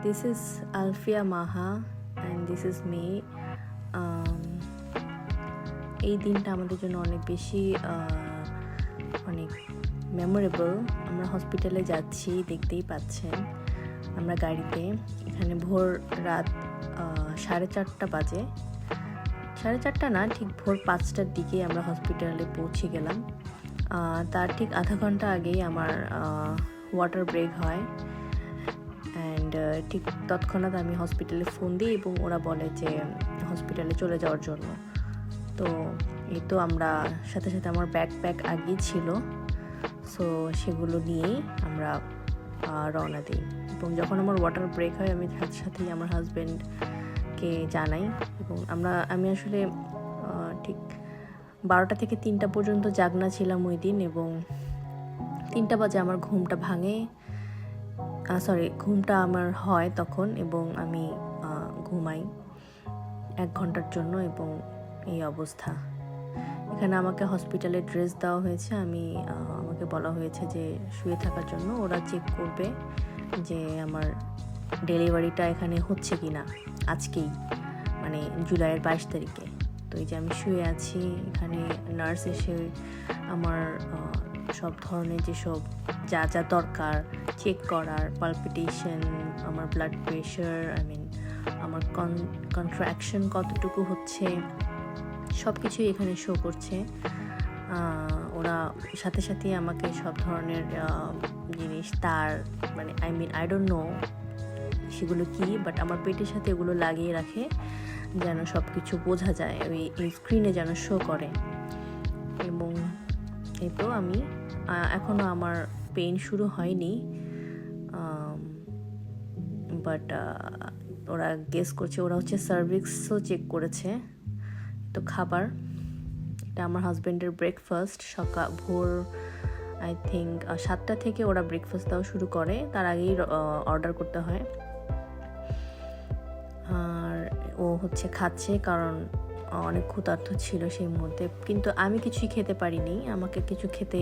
This is Alfia Maha and this is me. এই দিনটা আমাদের জন্য অনেক বেশি অনেক মেমোরেবল। আমরা হসপিটালে যাচ্ছি, দেখতেই পাচ্ছেন আমরা গাড়িতে। এখানে ভোর রাত 4:30 বাজে, 4:30 না, ঠিক ভোর 5টার দিকে আমরা হসপিটালে পৌঁছে গেলাম। তার ঠিক আধা ঘন্টা আগেই আমার ওয়াটার ব্রেক হয় অ্যান্ড ঠিক তৎক্ষণাৎ আমি হসপিটালে ফোন দিই এবং ওরা বলে যে হসপিটালে চলে যাওয়ার জন্য। তো এই তো আমরা সাথে সাথে আমার ব্যাকপ্যাক আগেই ছিল, সো সেগুলো নিয়েই আমরা রওনা দিই। এবং যখন আমার ওয়াটার ব্রেক হয় আমি সাথে সাথেই আমার হাজব্যান্ডকে জানাই এবং আমি আসলে ঠিক 12টা থেকে 3টা পর্যন্ত জাগনা ছিলাম ওই দিন এবং 3টা বাজে আমার ঘুমটা ভাঙে, ঘুমটা আমার হয় তখন এবং আমি ঘুমাই 1 ঘন্টার জন্য এবং এই অবস্থা। এখানে আমাকে হসপিটালে ড্রেস দেওয়া হয়েছে, আমাকে বলা হয়েছে যে শুয়ে থাকার জন্য। ওরা চেক করবে যে আমার ডেলিভারিটা এখানে হচ্ছে কি না আজকেই, মানে জুলাইয়ের 22 তারিখে। তো এই যে আমি শুয়ে আছি, এখানে নার্স এসে আমার সব ধরনের যেসব যা যা দরকার চেক করার, পালপিটেশন, আমার ব্লাড প্রেশার, আমার কন্ট্রাকশন কতটুকু হচ্ছে, সব কিছুই এখানে শো করছে। ওরা সাথে সাথে আমাকে সব ধরনের জিনিস তার আই ডোন্ট নো সেগুলো কি, বাট আমার পেটের সাথে এগুলো লাগিয়ে রাখে যেন সব কিছু বোঝা যায়, এই স্ক্রিনে যেন শো করে। এবং এই তো আমি এখনও আমার পেইন শুরু হয়নি, বাট ওরা গেস করছে, ওরা হচ্ছে সার্ভিক্সও চেক করেছে। তো খাবার, এটা আমার হাজব্যান্ডের ব্রেকফাস্ট। ভোর আই থিঙ্ক 7টা থেকে ওরা ব্রেকফাস্ট দেওয়া শুরু করে, তার আগেই অর্ডার করতে হয়। আর ও হচ্ছে খাচ্ছে কারণ অনেক ক্ষুধার্ত ছিল সেই মুহূর্তে, কিন্তু আমি কিছুই খেতে পারিনি, আমাকে কিছু খেতে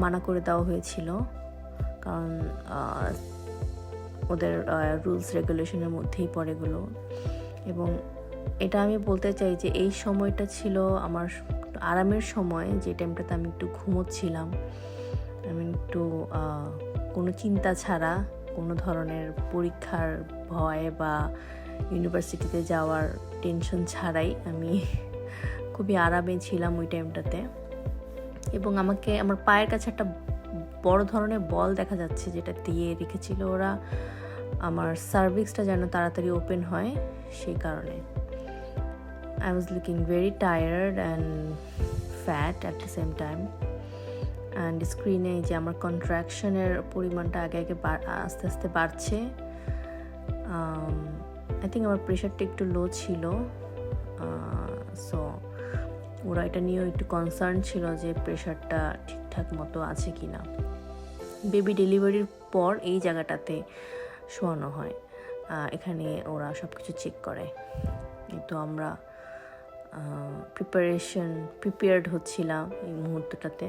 মানা করে দেওয়া হয়েছিল কারণ ওদের রুলস রেগুলেশনের মধ্যেই পড়ে এগুলো। এবং এটা আমি বলতে চাই যে এই সময়টা ছিল আমার আরামের সময়, যে টাইমটাতে আমি একটু ঘুমোচ্ছিলাম, আমি একটু কোনো চিন্তা ছাড়া, কোনো ধরনের পরীক্ষার ভয় বা ইউনিভার্সিটিতে যাওয়ার টেনশন ছাড়াই আমি খুবই আরামে ছিলাম ওই টাইমটাতে। এবং আমার পায়ের কাছে একটা বড় ধরনের বল দেখা যাচ্ছে, যেটা দিয়ে রেখেছিল ওরা আমার সার্ভিক্সটা যেন তাড়াতাড়ি ওপেন হয়, সেই কারণে। I was looking very tired and fat at the same time. And স্ক্রিনে যে আমার কন্ট্রাকশনের পরিমাণটা আগে আস্তে আস্তে বাড়ছে। আই থিঙ্ক আমার প্রেশারটা একটু লো ছিল, সো ওরা এটা নিয়েও একটু কনসার্ন ছিল যে প্রেশারটা ঠিকঠাক মতো আছে কি না। বেবি ডেলিভারির পর এই জায়গাটাতে শোয়ানো হয়, এখানে ওরা সব কিছু চেক করে। তো আমরা প্রিপেয়ার্ড হচ্ছিলাম এই মুহূর্তটাতে।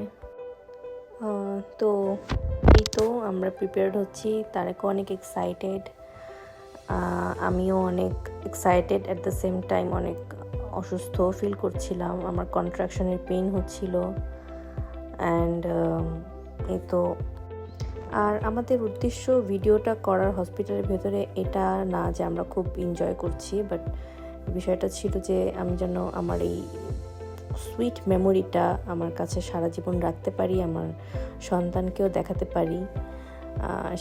তো এই তো আমরা প্রিপেয়ার্ড হচ্ছি, তারেকও অনেক এক্সাইটেড, আমিও অনেক excited, at the same time অনেক অসুস্থ ফিল করছিলাম, আমার কন্ট্রাকশনের পেইন হচ্ছিল। অ্যান্ড এই তো, আর আমাদের উদ্দেশ্য ভিডিওটা করার হসপিটালের ভেতরে এটা না যে আমরা খুব এনজয় করছি, বাট বিষয়টা ছিল যে আমি যেন আমার এই সুইট মেমোরিটা আমার কাছে সারা জীবন রাখতে পারি, আমার সন্তানকেও দেখাতে পারি।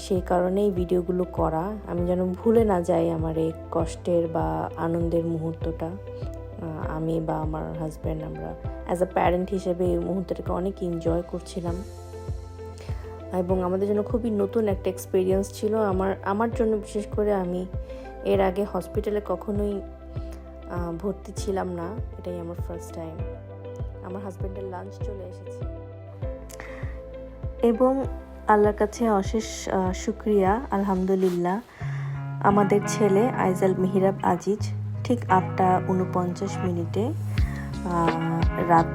সেই কারণেই ভিডিওগুলো করা, আমি যেন ভুলে না যাই আমার এই কষ্টের বা আনন্দের মুহূর্তটা। আমি বা আমার হাজব্যান্ড, আমরা অ্যাজ আ প্যারেন্ট হিসেবে এই মুহূর্তটাকে অনেক এনজয় করছিলাম এবং আমাদের জন্য খুবই নতুন একটা এক্সপিরিয়েন্স ছিল। আমার জন্য বিশেষ করে, আমি এর আগে হসপিটালে কখনোই ভর্তি ছিলাম না, এটাই আমার ফার্স্ট টাইম। আমার হাজব্যান্ডের লাঞ্চ চলে এসেছে এবং আল্লাহর কাছে অশেষ শুকরিয়া, আলহামদুলিল্লাহ। আমাদের ছেলে আইজাল মিহিরাব আজিজ ঠিক 8টা 49 মিনিটে রাত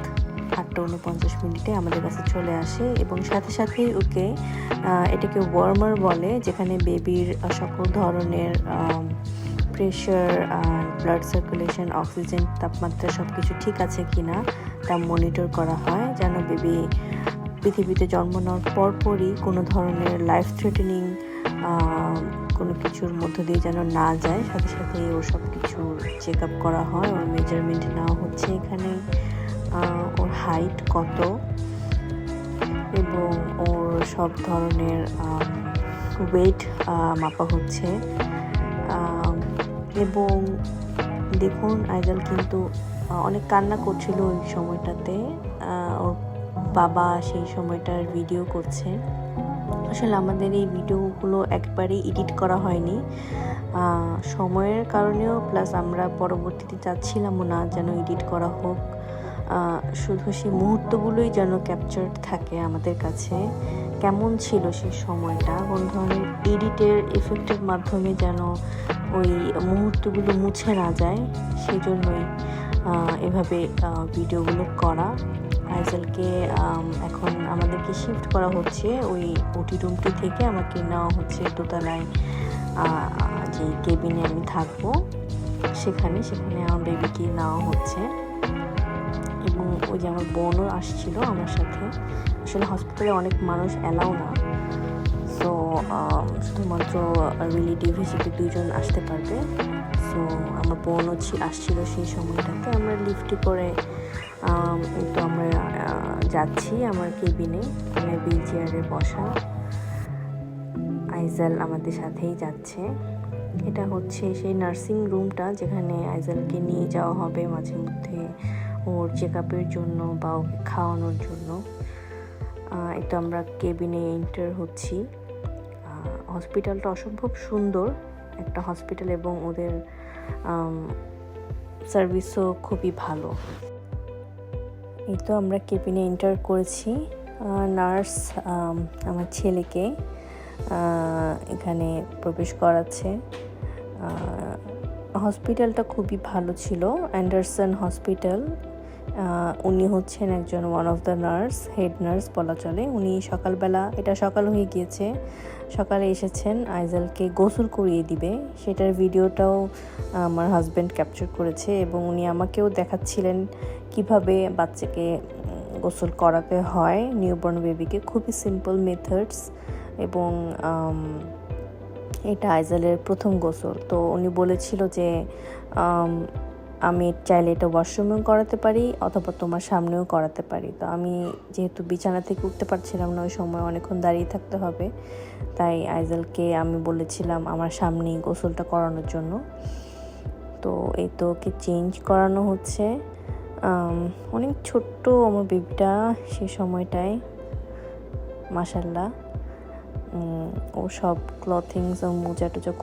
8:49 আমাদের কাছে চলে আসে এবং সাথে সাথেই ওকে এটাকে ওয়ার্মার বলে, যেখানে বেবির সকল ধরনের প্রেশার, ব্লাড সার্কুলেশন, অক্সিজেন, তাপমাত্রা সব কিছু ঠিক আছে কিনা তা মনিটর করা হয়, যেন বেবি পৃথিবীতে জন্ম নেওয়ার পরপরই কোনো ধরনের লাইফ থ্রেটেনিং কোনো কিছুর মধ্য দিয়ে যেন না যায়। সাথে সাথে ওর সব কিছু চেক আপ করা হয়, ওর মেজারমেন্ট নেওয়া হচ্ছে এখানে, ওর হাইট কত এবং ওর সব ধরনের ওয়েট মাপা হচ্ছে। এবং দেখুন আইজাল কিন্তু অনেক কান্না করছিল ওই সময়টাতে। ওর বাবা সেই সময়টার ভিডিও করছে। আসলে আমাদের এই ভিডিওগুলো একবারেই এডিট করা হয়নি সময়ের কারণেও, প্লাস আমরা পরবর্তীতে চাচ্ছিলামও না যেন এডিট করা হোক। শুধু সেই মুহূর্তগুলোই যেন ক্যাপচার্ড থাকে আমাদের কাছে, কেমন ছিল সেই সময়টা, কোন ধরনের এডিটের এফেক্টের মাধ্যমে যেন ওই মুহূর্তগুলো মুছে না যায়, সেই জন্যই এভাবে ভিডিওগুলো করা। আইজালকে এখন আমাদেরকে শিফট করা হচ্ছে, ওই ওটি রুমটি থেকে আমাকে নেওয়া হচ্ছে দোতলায় যে কেবিনে আমি থাকবো সেখানে আমার বেবিকে নেওয়া হচ্ছে। এবং ওই যে আমার বোনও আসছিল আমার সাথে। আসলে হসপিটালে অনেক মানুষ অ্যালাউ না, সো শুধুমাত্র রিলেটিভ হিসেবে 2 জন আসতে পারবে। সো আমার বোনও আসছিল সেই সময়টাতে। আমরা লিফটে করে তো আমরা যাচ্ছি আমার কেবিনে, আমি হুইল চেয়ারে বসা, আইজাল আমাদের সাথেই যাচ্ছে। এটা হচ্ছে সেই নার্সিং রুমটা যেখানে আইজালকে নিয়ে যাওয়া হবে মাঝে মধ্যে ওর চেক আপের জন্য বা ওকে খাওয়ানোর জন্য। এটা আমরা কেবিনে এন্টার হচ্ছি। হসপিটালটা অসম্ভব সুন্দর একটা হসপিটাল এবং ওদের সার্ভিসও খুবই ভালো। এই তো আমরা কেবিনে এন্টার করেছি। নার্স আমার ছেলেকে এখানে প্রবেশ করাচ্ছে। হসপিটালটা খুবই ভালো ছিল, অ্যান্ডারসন হসপিটাল। উনি হচ্ছেন একজন one of the nurse, head nurse বলা চলে। উনি সকালবেলা, এটা সকাল হয়ে গিয়েছে, সকালে এসেছেন আইজালকে গোসল করিয়ে দিবে, সেটার ভিডিওটাও আমার হাজব্যান্ড ক্যাপচার করেছে এবং উনি আমাকেও দেখাচ্ছিলেন কিভাবে বাচ্চাকে গোসল করাতে হয়, নিউবর্ন বেবিকে। খুবই সিম্পল মেথডস এবং এটা আইজালের প্রথম গোসল। তো উনি বলেছিল যে আমি চাইলে এটা ওয়াশরুমেও করাতে পারি অথবা তোমার সামনেও করাতে পারি। তো আমি যেহেতু বিছানা থেকে উঠতে পারছিলাম না, ওই সময় অনেকক্ষণ দাঁড়িয়ে থাকতে হবে, তাই আইজালকে আমি বলেছিলাম আমার সামনেই গোসলটা করানোর জন্য। তো এই তো ওকে চেঞ্জ করানো হচ্ছে। অনেক ছোট্ট আমার বেবিটা সে সময়টায়, মাশাল্লাহ। ও সব ক্লথিংস ও মোজা টোজা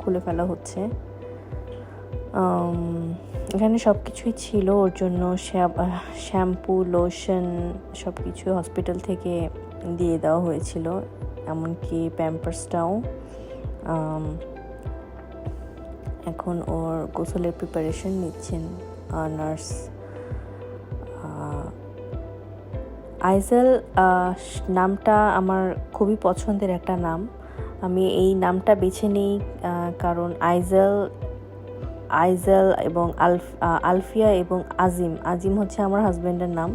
খুলে ফেলা হচ্ছে। এখানে সব কিছুই ছিল ওর জন্য, শ্যাম্পু, লোশন সব কিছু হসপিটাল থেকে দিয়ে দেওয়া হয়েছিল, এমনকি প্যাম্পার্সটাও। এখন ওর গোসলের প্রিপারেশন নিচ্ছেন নার্স। আইজাল নামটা আমার খুবই পছন্দের একটা নাম। আমি এই নামটা বেছে নিই কারণ আইজাল এবং আলফিয়া এবং আজিম হচ্ছে আমার হাজব্যান্ডের নাম।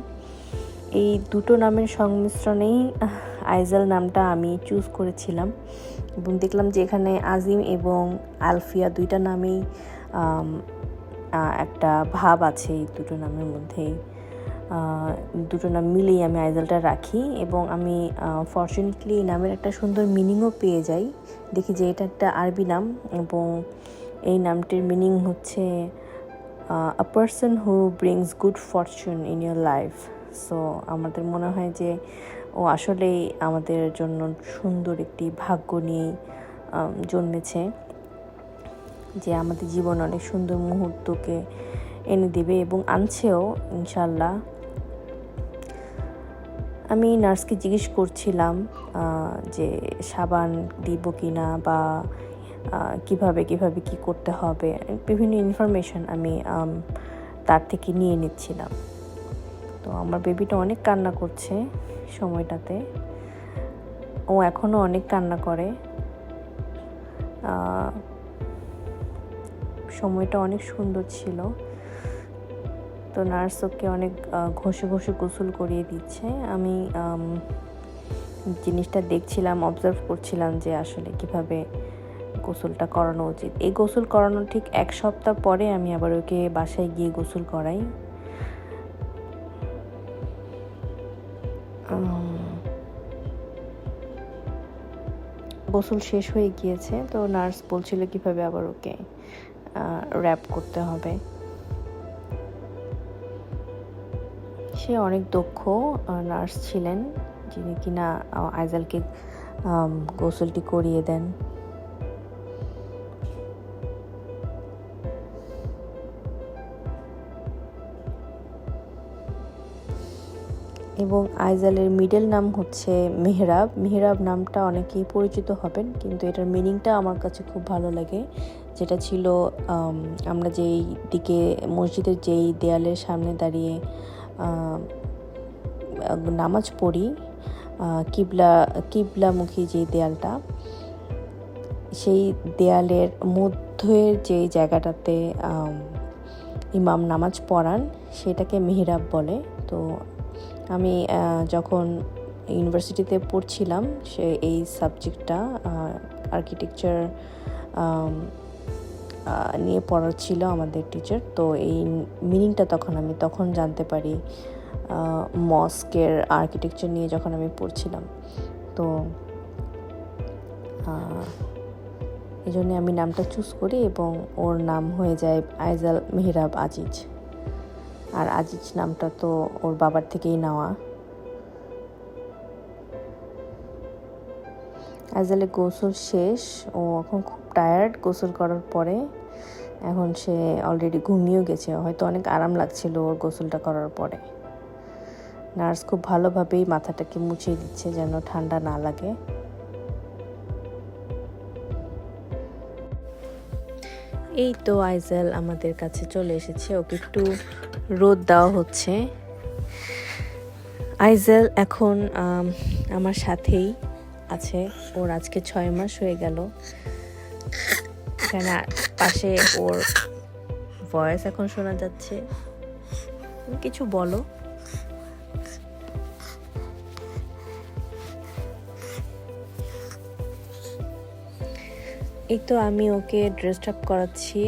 এই দুটো নামের সংমিশ্রণেই আইজাল নামটা আমি চুজ করেছিলাম এবং দেখলাম যে এখানে আজিম এবং আলফিয়া দুইটা নামেই একটা ভাব আছে, এই দুটো নামের মধ্যেই। দুটো নাম মিলেই আমি আইজালটা রাখি এবং আমি ফর্চুনেটলি এই নামের একটা সুন্দর মিনিংও পেয়ে যাই। দেখি যে এটা একটা আরবি নাম এবং এই নামটির মিনিং হচ্ছে আ person who brings good Fortune in your life. So আমাদের মনে হয় যে ও আসলেই আমাদের জন্য সুন্দর একটি ভাগ্য নিয়ে জন্মেছে, যে আমাদের জীবনে অনেক সুন্দর মুহূর্তকে এনে দিবে এবং আনছেও ইনশাল্লাহ। আমি নার্সকে জিজ্ঞেস করছিলাম যে সাবান দিব কি না বা কিভাবে কি করতে হবে, বিভিন্ন ইনফরমেশন আমি তার থেকে নিয়ে নিচ্ছিলাম। তো তো আমার বেবিটা অনেক কান্না করছে সময়টাতে, ও এখনও অনেক কান্না করে। সময়টা অনেক সুন্দর ছিল। তো নার্স ওকে অনেক ঘষে ঘষে গোসল করিয়ে দিচ্ছে। আমি জিনিসটা দেখছিলাম, অবজার্ভ করছিলাম যে আসলে কিভাবে গোসলটা করানো উচিত। এই গোসল করানোর ঠিক 1 সপ্তাহ পরে আমি আবার ওকে বাসায় গিয়ে গোসল করাই। গোসল শেষ হয়ে গিয়েছে, তো নার্স বলছিল কিভাবে আবার ওকে র্যাপ করতে হবে। সে অনেক দক্ষ নার্স ছিলেন, যিনি কিনা আইজালকে গোসলটি করিয়ে দেন। এবং আইজালের মিডল নাম হচ্ছে মেহরাব। মেহরাব নামটা অনেকেই পরিচিত হবেন, কিন্তু এটার মিনিংটা আমার কাছে খুব ভালো লাগে। যেটা ছিল, আমরা যেই দিকে মসজিদের যেই দেয়ালের সামনে দাঁড়িয়ে নামাজ পড়ি, কিবলামুখী যে দেয়ালটা, সেই দেয়ালের মধ্যের যে জায়গাটাতে ইমাম নামাজ পড়ান সেটাকে মেহরাব বলে। তো আমি যখন ইউনিভার্সিটিতে পড়ছিলাম, এই সাবজেক্টটা আর্কিটেকচার নিয়ে পড়াচ্ছিল আমাদের টিচার। তো এই মিনিংটা তখন জানতে পারি মস্কের আর্কিটেকচার নিয়ে যখন আমি পড়ছিলাম। তো এই জন্য আমি নামটা চুজ করি এবং ওর নাম হয়ে যায় আইজাল মেহরাব আজিজ। আর আজিজ নামটা তো ওর বাবার থেকেই নেওয়া। আইজালের গোসল শেষ, ও এখন খুব টায়ার্ড গোসল করার পরে। এখন সে অলরেডি ঘুমিয়েও গেছে, হয়তো অনেক আরাম লাগছিল ওর গোসলটা করার পরে। নার্স খুব ভালোভাবেই মাথাটাকে মুছিয়ে দিচ্ছে যেন ঠান্ডা না লাগে। এই তো আইজাল আমাদের কাছে চলে এসেছে, ওকে একটু রোদ দেওয়া হচ্ছে। আইজাল এখন আমার সাথেই আছে, ওর আজকে 6 মাস হয়ে গেল। এখানে পাশে ওর ভয়েস এখন শোনা যাচ্ছে। কিছু বলো। এই তো আমি ওকে ড্রেস আপ করাচ্ছি।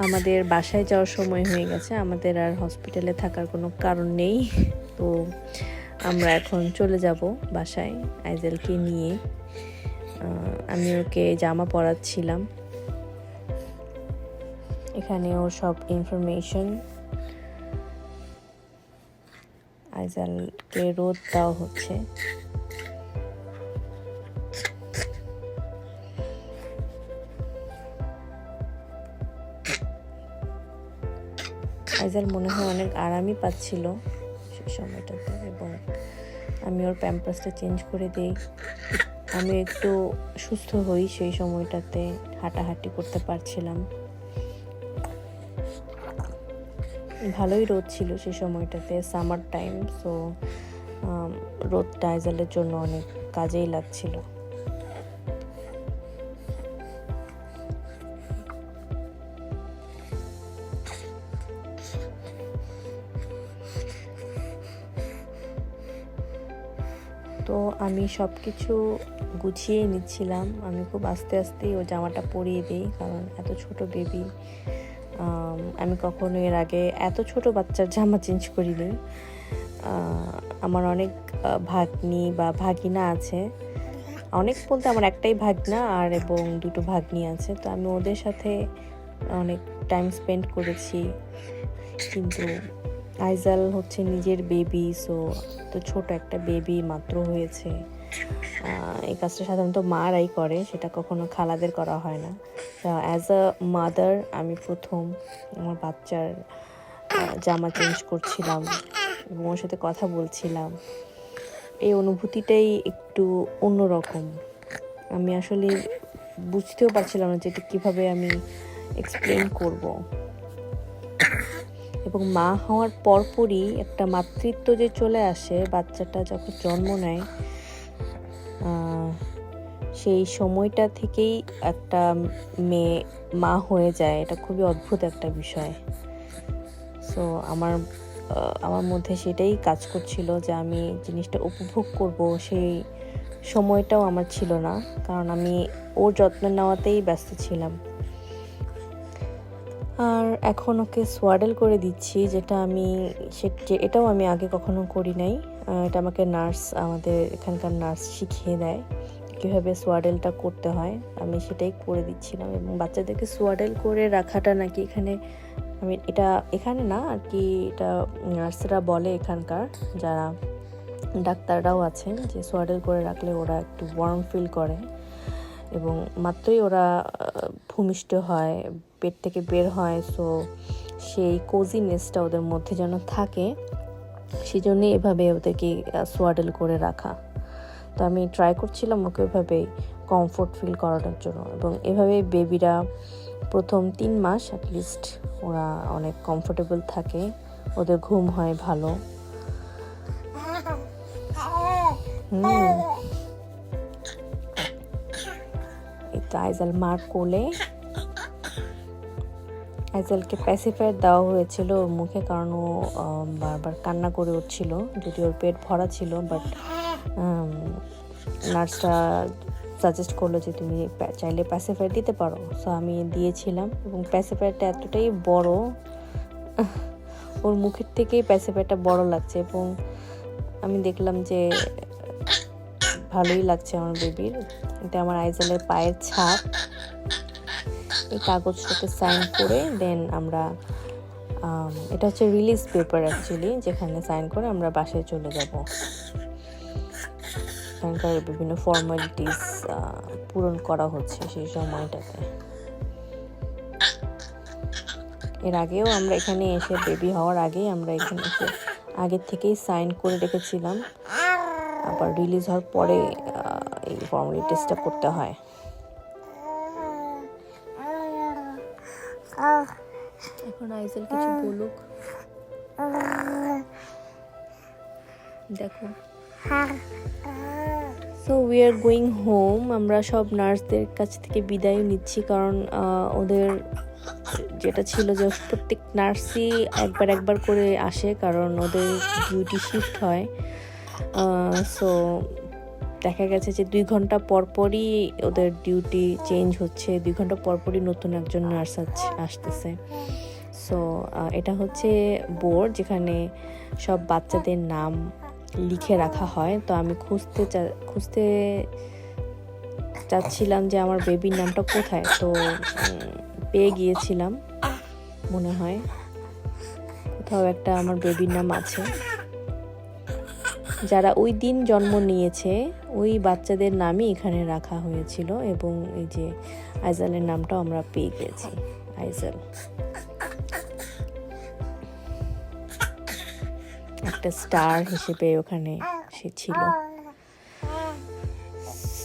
আমাদের বাসায় যাওয়ার সময় হয়ে গেছে, আমাদের আর হসপিটালে থাকার কোনো কারণ নেই। তো আমরা এখন চলে যাব বাসায় আইজালকে নিয়ে। আমি ওকে জামা পরাচ্ছিলাম। এখানে ওর সব ইনফরমেশন। আইজালকে রোদ দেওয়া হচ্ছে। আইজাল মনে হয় অনেক আরামই পাচ্ছিল সেই সময়টাতে, এবং আমি ওর প্যাম্পাসটা চেঞ্জ করে দিই। আমি একটু সুস্থ হই সেই সময়টাতে, হাঁটাহাঁটি করতে পারছিলাম। ভালোই রোদ ছিল সেই সময়টাতে, সামার টাইম। সো রোদটা আইজালের জন্য অনেক কাজেই লাগছিল। তো আমি সব কিছু গুছিয়ে নিচ্ছিলাম। আমি খুব আস্তে আস্তেই ও জামাটা পরিয়ে দিই, কারণ এত ছোট বেবি। আমি কখনো এর আগে এত ছোট বাচ্চার জামা চেঞ্জ করিনি। আমার অনেক ভাগ্নি বা ভাগিনা আছে, অনেক বলতে আমার একটাই ভাগনা আর এবং 2টো ভাগ্নি আছে। তো আমি ওদের সাথে অনেক টাইম স্পেন্ড করেছি। কিন্তু আইজাল হচ্ছে নিজের বেবি, সো তো ছোট একটা বেবি মাত্র হয়েছে। এই কাজটা সাধারণত মারাই করে, সেটা কখনো খালাদের করা হয় না। অ্যাজ আ মাদার আমি প্রথম আমার বাচ্চার জামা চেঞ্জ করছিলাম এবং ওর সাথে কথা বলছিলাম। এই অনুভূতিটাই একটু অন্যরকম। আমি আসলে বুঝতেও পারছিলাম না যে এটা কীভাবে আমি এক্সপ্লেন করব। এবং মা হওয়ার পরপরই একটা মাতৃত্ব যে চলে আসে, বাচ্চাটা যখন জন্ম নেয় সেই সময়টা থেকেই একটা মেয়ে মা হয়ে যায়। এটা খুবই অদ্ভুত একটা বিষয়। সো আমার মধ্যে সেটাই কাজ করছিল যে আমি জিনিসটা উপভোগ করব, সেই সময়টাও আমার ছিল না, কারণ আমি ওর যত্ন নেওয়াতেই ব্যস্ত ছিলাম। আর এখন ওকে সোয়াডেল করে দিচ্ছি, এটাও আমি আগে কখনো করি নাই। এটা আমাকে আমাদের এখানকার নার্স শিখিয়ে দেয় কীভাবে সোয়াডেলটা করতে হয়। আমি সেটাই করে দিচ্ছিলাম। এবং বাচ্চাদেরকে সোয়াডেল করে রাখাটা নাকি এখানে না আর কি, এটা নার্সরা বলে, এখানকার যারা ডাক্তাররাও আছেন, যে সোয়াডেল করে রাখলে ওরা একটু ওয়ার্ম ফিল করে এবং মাত্রই ওরা ভূমিষ্ঠ হয়, পেট থেকে বের হয়, সো সেই কোজিনেসটা ওদের মধ্যে যেন থাকে, সেই জন্যই এভাবে ওদেরকে সোয়াডেল করে রাখা। তো আমি ট্রাই করছিলাম ওকে ওইভাবে কমফোর্ট ফিল করানোর জন্য। এবং এভাবে বেবিরা প্রথম 3 মাস অ্যাটলিস্ট ওরা অনেক কমফোর্টেবল থাকে, ওদের ঘুম হয় ভালো। আইজাল মার কোলে। আইজালকে প্যাসিফায়ার দেওয়া হয়েছিল ওর মুখে, কারণ ও বারবার কান্না করে উঠছিল, যদি ওর পেট ভরা ছিল। বাট নার্সরা সাজেস্ট করলো যে তুমি চাইলে প্যাসিফায়ার দিতে পারো, সো আমি দিয়েছিলাম। এবং প্যাসিফায়ারটা এতটাই বড়, ওর মুখের থেকেই প্যাসিফায়ারটা বড় লাগছে। এবং আমি দেখলাম যে ভালোই লাগছে আমার বেবির। এটা আমার আইজালের পায়ের ছাপ। এই কাগজটাতে সাইন করে দেন আমরা, এটা হচ্ছে রিলিজ পেপার অ্যাকচুয়ালি, যেখানে সাইন করে আমরা বাসায় চলে যাব। এখানকার বিভিন্ন ফর্মালিটিস পূরণ করা হচ্ছে সেই সময়টাতে। এর আগেও আমরা এখানে এসে, বেবি হওয়ার আগেই আমরা এখানে এসে আগের থেকেই সাইন করে রেখেছিলাম। আবার রিলিজ হওয়ার পরে এই ফর্মালিটিসটা করতে হয়। এখন আইজাল কিছু বলুক, দেখো। So we are going home. আমরা সব নার্সদের কাছ থেকে বিদায় নিচ্ছি, কারণ ওদের যেটা ছিল যে প্রত্যেক নার্সই একবার করে আসে, কারণ ওদের ডিউটি শিফট হয়। সো দেখা গেছে যে 2 ঘন্টা পরপরই ওদের ডিউটি চেঞ্জ হচ্ছে, 2 ঘন্টা পরপরই নতুন একজন নার্স আসতেছে। সো এটা হচ্ছে বোর্ড, যেখানে সব বাচ্চাদের নাম লিখে রাখা হয়। তো আমি খুঁজতে চাচ্ছিলাম যে আমার বেবির নামটা কোথায়, তো পেয়ে গিয়েছিলাম। মনে হয় কোথাও একটা আমার বেবির নাম আছে। যারা ওই দিন জন্ম নিয়েছে ওই বাচ্চাদের নামই এখানে রাখা হয়েছিল। এবং এই যে আইজালের নামটাও আমরা পেয়ে গেছি, আইজাল। একটা স্টার হিসেবে ওখানে সে ছিল।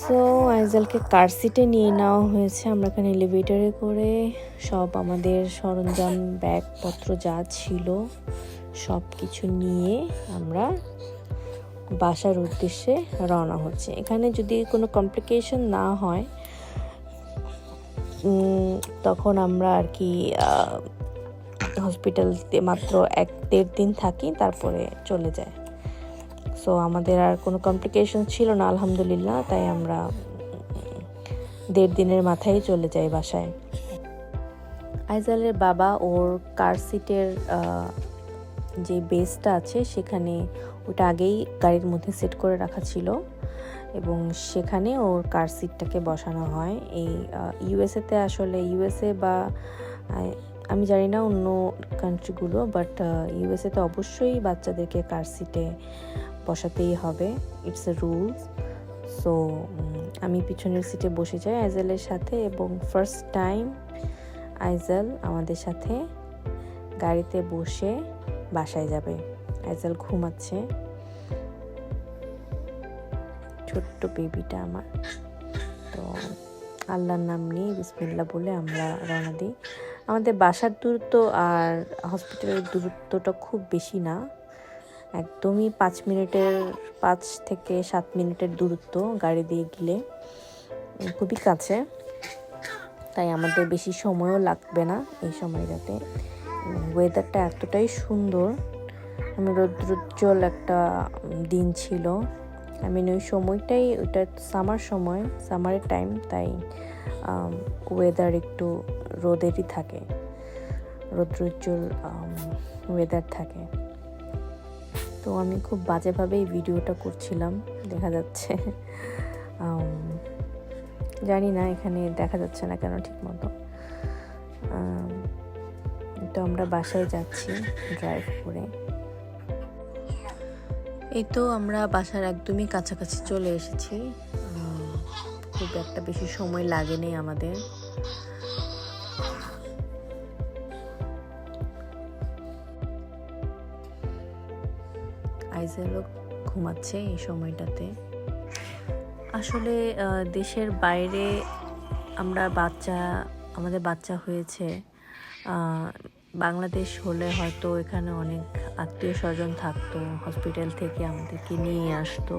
সো আইজালকে কার সিটে নিয়ে নেওয়া হয়েছে। আমরা এখানে এলিভেটরে করে সব আমাদের সরঞ্জাম, ব্যাগপত্র যা ছিল সব কিছু নিয়ে আমরা বাসার উদ্দেশ্যে রওনা হচ্ছে। এখানে যদি কোনো কমপ্লিকেশন না হয় তখন আমরা আর কি হসপিটালতে মাত্র 1-1.5 দিন থাকি, তারপরে চলে যায়। সো আমাদের আর কোনো কমপ্লিকেশন ছিল না আলহামদুলিল্লাহ, তাই আমরা 1.5 দিনের মাথায় চলে যাই বাসায়। আইজালের বাবা ওর কার সিটের যে বেসটা আছে সেখানে, ওটা আগেই গাড়ির মধ্যে সেট করে রাখা ছিল এবং সেখানে ওর কার সিটটাকে বসানো হয়। এই ইউএসএতে আসলে, ইউএসএ বা আমি জানি না অন্য কান্ট্রিগুলো, বাট ইউএসএতে অবশ্যই বাচ্চাদেরকে কার সিটে বসাতেই হবে, ইটস এ রুলস। সো আমি পিছনের সিটে বসে যাই আইজালের সাথে, এবং ফার্স্ট টাইম আইজাল আমাদের সাথে গাড়িতে বসে বাসায় যাবে। আইজাল ঘুমাচ্ছে, ছোট্ট বেবিটা আমার। তো আল্লাহর নাম নিয়ে বিসমিল্লাহ বলে আমরা রওনা দিই। আমাদের বাসার দূরত্ব আর হসপিটালের দূরত্বটা খুব বেশি না, একদমই 5 থেকে 7 মিনিটের দূরত্ব গাড়ি দিয়ে গেলে, খুবই কাছে। তাই আমাদের বেশি সময়ও লাগবে না এই সময়টাতে। ওয়েদারটা এতটাই সুন্দর, আমি রৌদ্রোজ্জ্বল একটা দিন ছিল। ওই সময়টাই, ওইটা সামারের টাইম, তাই ওয়েদার একটু রোদেরই থাকে, রৌদ্রোজ্জ্বল ওয়েদার থাকে। তো আমি খুব বাজেভাবেই ভিডিওটা করছিলাম, দেখা যাচ্ছে জানি না এখানে দেখা যাচ্ছে না কেন ঠিক মতো। তো আমরা বাসায় যাচ্ছি ড্রাইভ করে। এই তো আমরা বাসার একদমই কাছাকাছি চলে এসেছি, খুব একটা বেশি সময় লাগেনি আমাদের। আইজেলও ঘুমাচ্ছে এই সময়টাতে। আসলে দেশের বাইরে আমাদের বাচ্চা হয়েছে, বাংলাদেশ হলে হয়তো এখানে অনেক আত্মীয় স্বজন থাকতো, হসপিটাল থেকে আমাদেরকে নিয়ে আসতো,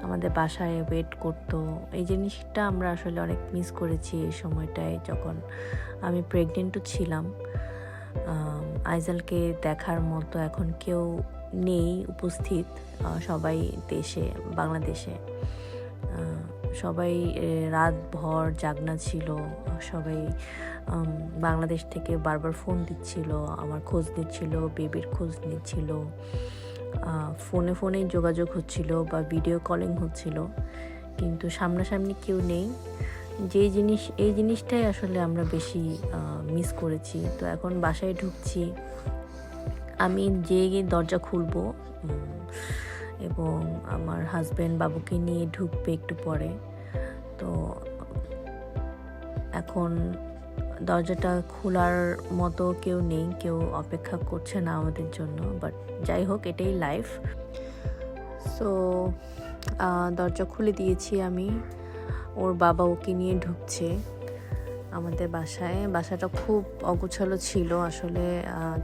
আমাদের বাসায় ওয়েট করতো। এই জিনিসটা আমরা আসলে অনেক মিস করেছি এই সময়টায়, যখন আমি প্রেগনেন্টও ছিলাম। আইজালকে দেখার মতো এখন কেউ নেই উপস্থিত, সবাই বাংলাদেশে সবাই রাতভর জাগনা ছিল, সবাই বাংলাদেশ থেকে বারবার ফোন দিচ্ছিল, আমার খোঁজ নিচ্ছিল, বেবির খোঁজ নিচ্ছিল, ফোনে যোগাযোগ হচ্ছিল বা ভিডিও কলিং হচ্ছিল, কিন্তু সামনাসামনি কেউ নেই। এই জিনিসটাই আসলে আমরা বেশি মিস করেছি। তো এখন বাসায় ঢুকছি, আমি গিয়ে দরজা খুলবো এবং আমার হাজব্যান্ড বাবুকে নিয়ে ঢুকবে একটু পরে। তো এখন দরজাটা খোলার মতো কেউ নেই, কেউ অপেক্ষা করছে না আমাদের জন্য, বাট যাই হোক, এটাই লাইফ। সো দরজা খুলে দিয়েছি আমি, ওর বাবা ওকে নিয়ে ঢুকছে আমাদের বাসায়। বাসাটা খুব অগোছালো ছিল, আসলে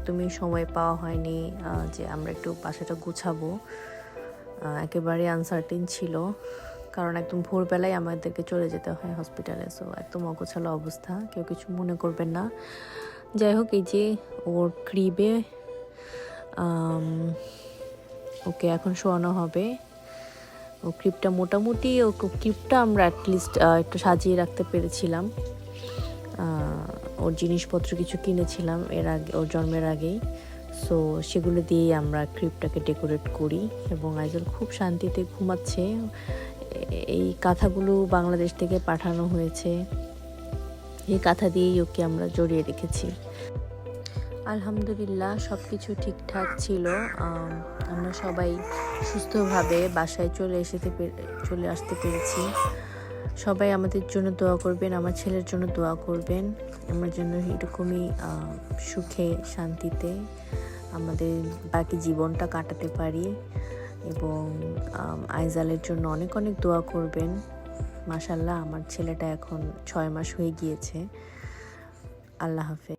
তুমি সময় পাওয়া হয়নি যে আমরা একটু বাসাটা গুছাবো, একেবারে আনসার্টেন ছিল, কারণ একদম ভোরবেলায় আমাদেরকে চলে যেতে হয় হসপিটালে। সো একদম অগোছালো অবস্থা, কেউ কিছু মনে করবেন না। যাই হোক, এই যে ওর ক্রিবে ওকে এখন শোয়ানো হবে। ও ক্রিবটা মোটামুটি ক্রিবটা আমরা অ্যাটলিস্ট একটু সাজিয়ে রাখতে পেরেছিলাম। ওর জিনিসপত্র কিছু কিনেছিলাম ওর জন্মের আগেই, সো সেগুলো দিয়েই আমরা ক্রিবটাকে ডেকোরেট করি এবং আইজল খুব শান্তিতে ঘুমাচ্ছে। এই কাঁথাগুলো বাংলাদেশ থেকে পাঠানো হয়েছে, এই কাঁথা দিয়েই ওকে আমরা জড়িয়ে রেখেছি। আলহামদুলিল্লাহ সব কিছু ঠিকঠাক ছিল, আমরা সবাই সুস্থভাবে বাসায় চলে আসতে পেরেছি। সবাই আমাদের জন্য দোয়া করবেন, আমার ছেলের জন্য দোয়া করবেন, আমার জন্য এরকমই সুখে শান্তিতে আমাদের বাকি জীবনটা কাটাতে পারি। এবং আইজালের জন্য অনেক অনেক দোয়া করবেন। মাশাআল্লাহ, আমার ছেলেটা এখন 6 মাস হয়ে গিয়েছে। আল্লাহ হাফেজ।